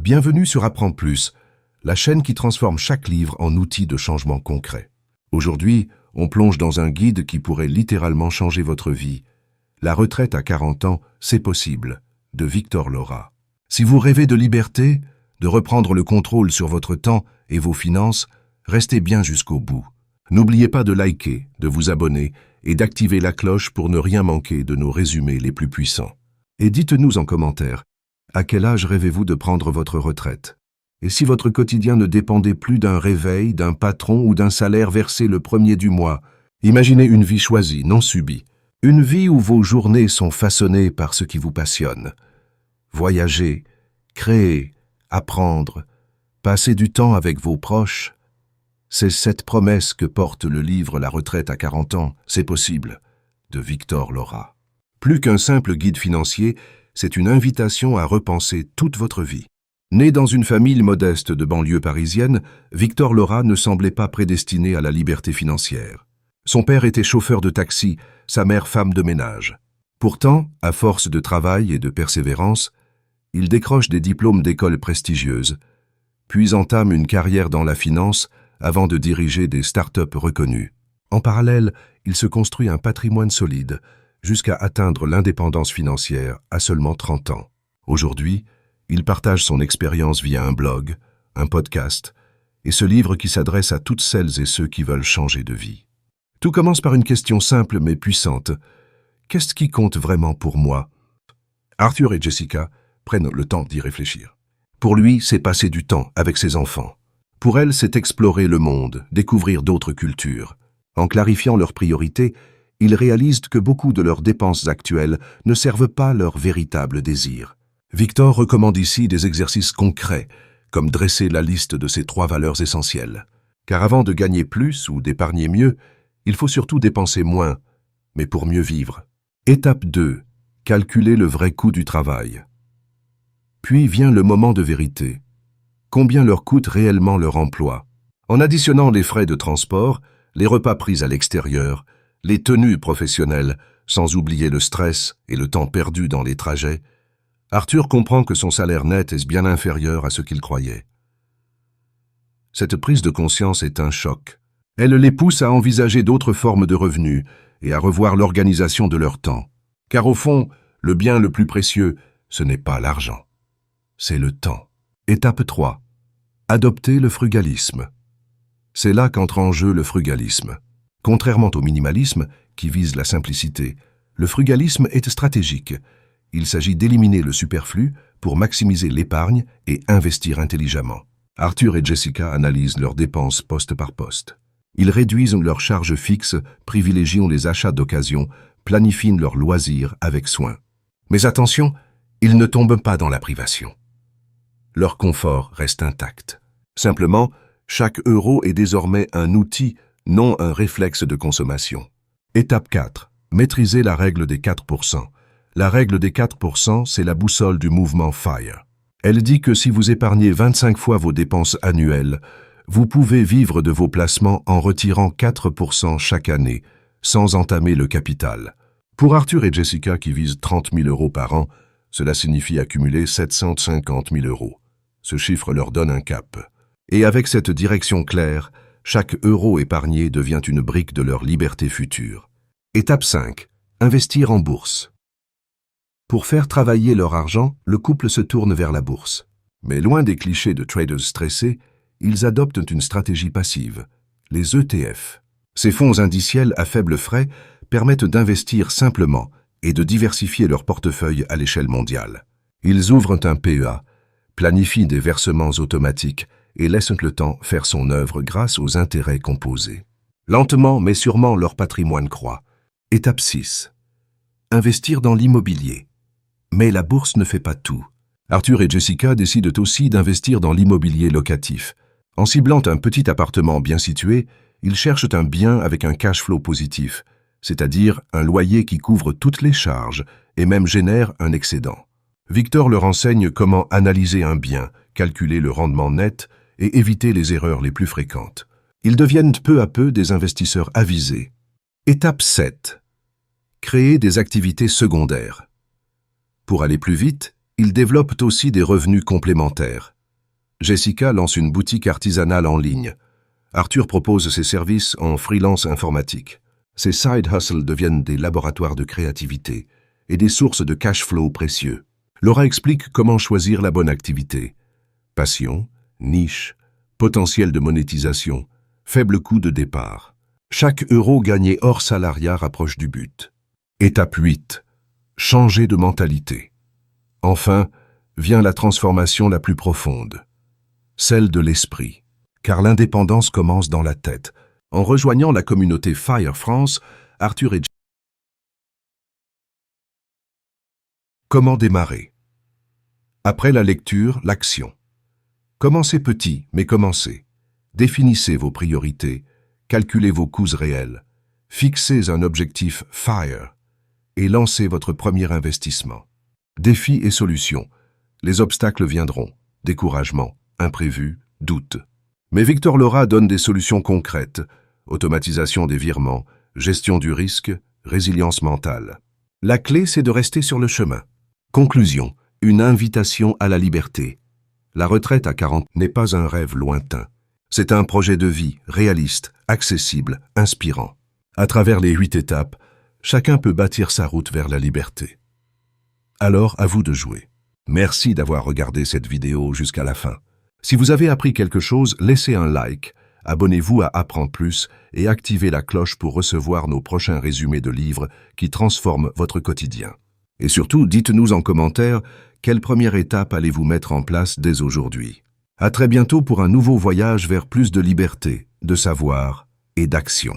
Bienvenue sur Apprends Plus, la chaîne qui transforme chaque livre en outil de changement concret. Aujourd'hui, on plonge dans un guide qui pourrait littéralement changer votre vie. La retraite à 40 ans, c'est possible, de Victor Lorat. Si vous rêvez de liberté, de reprendre le contrôle sur votre temps et vos finances, restez bien jusqu'au bout. N'oubliez pas de liker, de vous abonner et d'activer la cloche pour ne rien manquer de nos résumés les plus puissants. Et dites-nous en commentaire, à quel âge rêvez-vous de prendre votre retraite? Et si votre quotidien ne dépendait plus d'un réveil, d'un patron ou d'un salaire versé le premier du mois, imaginez une vie choisie, non subie. Une vie où vos journées sont façonnées par ce qui vous passionne. Voyager, créer, apprendre, passer du temps avec vos proches. C'est cette promesse que porte le livre La retraite à 40 ans, c'est possible, de Victor Lorat. Plus qu'un simple guide financier, c'est une invitation à repenser toute votre vie. Né dans une famille modeste de banlieue parisienne, Victor Lorat ne semblait pas prédestiné à la liberté financière. Son père était chauffeur de taxi, sa mère femme de ménage. Pourtant, à force de travail et de persévérance, il décroche des diplômes d'écoles prestigieuses, puis entame une carrière dans la finance avant de diriger des start-up reconnues. En parallèle, il se construit un patrimoine solide, jusqu'à atteindre l'indépendance financière à seulement 30 ans. Aujourd'hui, il partage son expérience via un blog, un podcast, et ce livre qui s'adresse à toutes celles et ceux qui veulent changer de vie. Tout commence par une question simple mais puissante. Qu'est-ce qui compte vraiment pour moi? Arthur et Jessica prennent le temps d'y réfléchir. Pour lui, c'est passer du temps avec ses enfants. Pour elle, c'est explorer le monde, découvrir d'autres cultures. En clarifiant leurs priorités, ils réalisent que beaucoup de leurs dépenses actuelles ne servent pas leurs véritables désirs. Victor recommande ici des exercices concrets, comme dresser la liste de ces 3 valeurs essentielles. Car avant de gagner plus ou d'épargner mieux, il faut surtout dépenser moins, mais pour mieux vivre. Étape 2. Calculer le vrai coût du travail. Puis vient le moment de vérité. Combien leur coûte réellement leur emploi? En additionnant les frais de transport, les repas pris à l'extérieur, les tenues professionnelles, sans oublier le stress et le temps perdu dans les trajets, Arthur comprend que son salaire net est bien inférieur à ce qu'il croyait. Cette prise de conscience est un choc. Elle les pousse à envisager d'autres formes de revenus et à revoir l'organisation de leur temps. Car au fond, le bien le plus précieux, ce n'est pas l'argent, c'est le temps. Étape 3. Adopter le frugalisme. C'est là qu'entre en jeu le frugalisme. Contrairement au minimalisme, qui vise la simplicité, le frugalisme est stratégique. Il s'agit d'éliminer le superflu pour maximiser l'épargne et investir intelligemment. Arthur et Jessica analysent leurs dépenses poste par poste. Ils réduisent leurs charges fixes, privilégient les achats d'occasion, planifient leurs loisirs avec soin. Mais attention, ils ne tombent pas dans la privation. Leur confort reste intact. Simplement, chaque euro est désormais un outil, non un réflexe de consommation. Étape 4. Maîtriser la règle des 4%. La règle des 4%, c'est la boussole du mouvement FIRE. Elle dit que si vous épargnez 25 fois vos dépenses annuelles, vous pouvez vivre de vos placements en retirant 4% chaque année, sans entamer le capital. Pour Arthur et Jessica qui visent 30 000 euros par an, cela signifie accumuler 750 000 euros. Ce chiffre leur donne un cap. Et avec cette direction claire, chaque euro épargné devient une brique de leur liberté future. Étape 5. Investir en bourse. Pour faire travailler leur argent, le couple se tourne vers la bourse. Mais loin des clichés de traders stressés, ils adoptent une stratégie passive, les ETF. Ces fonds indiciels à faible frais permettent d'investir simplement et de diversifier leur portefeuille à l'échelle mondiale. Ils ouvrent un PEA, planifient des versements automatiques et laissent le temps faire son œuvre grâce aux intérêts composés. Lentement mais sûrement leur patrimoine croît. Étape 6. Investir dans l'immobilier. Mais la bourse ne fait pas tout. Arthur et Jessica décident aussi d'investir dans l'immobilier locatif. En ciblant un petit appartement bien situé, ils cherchent un bien avec un cash flow positif, c'est-à-dire un loyer qui couvre toutes les charges et même génère un excédent. Victor leur enseigne comment analyser un bien, calculer le rendement net et éviter les erreurs les plus fréquentes. Ils deviennent peu à peu des investisseurs avisés. Étape 7. Créer des activités secondaires. Pour aller plus vite, ils développent aussi des revenus complémentaires. Jessica lance une boutique artisanale en ligne. Arthur propose ses services en freelance informatique. Ces side hustles deviennent des laboratoires de créativité et des sources de cash flow précieux. Laura explique comment choisir la bonne activité. Passion, niche, potentiel de monétisation, faible coût de départ. Chaque euro gagné hors salariat rapproche du but. Étape 8. Changer de mentalité. Enfin, vient la transformation la plus profonde, celle de l'esprit. Car l'indépendance commence dans la tête. En rejoignant la communauté Fire France, Arthur et Comment démarrer? Après la lecture, l'action. Commencez petit, mais commencez. Définissez vos priorités, calculez vos coûts réels, fixez un objectif FIRE et lancez votre premier investissement. Défis et solutions. Les obstacles viendront, découragement, imprévus, doutes. Mais Victor Laura donne des solutions concrètes, automatisation des virements, gestion du risque, résilience mentale. La clé, c'est de rester sur le chemin. Conclusion, une invitation à la liberté. La retraite à 40 n'est pas un rêve lointain. C'est un projet de vie réaliste, accessible, inspirant. À travers les 8 étapes, chacun peut bâtir sa route vers la liberté. Alors, à vous de jouer. Merci d'avoir regardé cette vidéo jusqu'à la fin. Si vous avez appris quelque chose, laissez un like, abonnez-vous à Apprendre Plus et activez la cloche pour recevoir nos prochains résumés de livres qui transforment votre quotidien. Et surtout, dites-nous en commentaire quelle première étape allez-vous mettre en place dès aujourd'hui. À très bientôt pour un nouveau voyage vers plus de liberté, de savoir et d'action.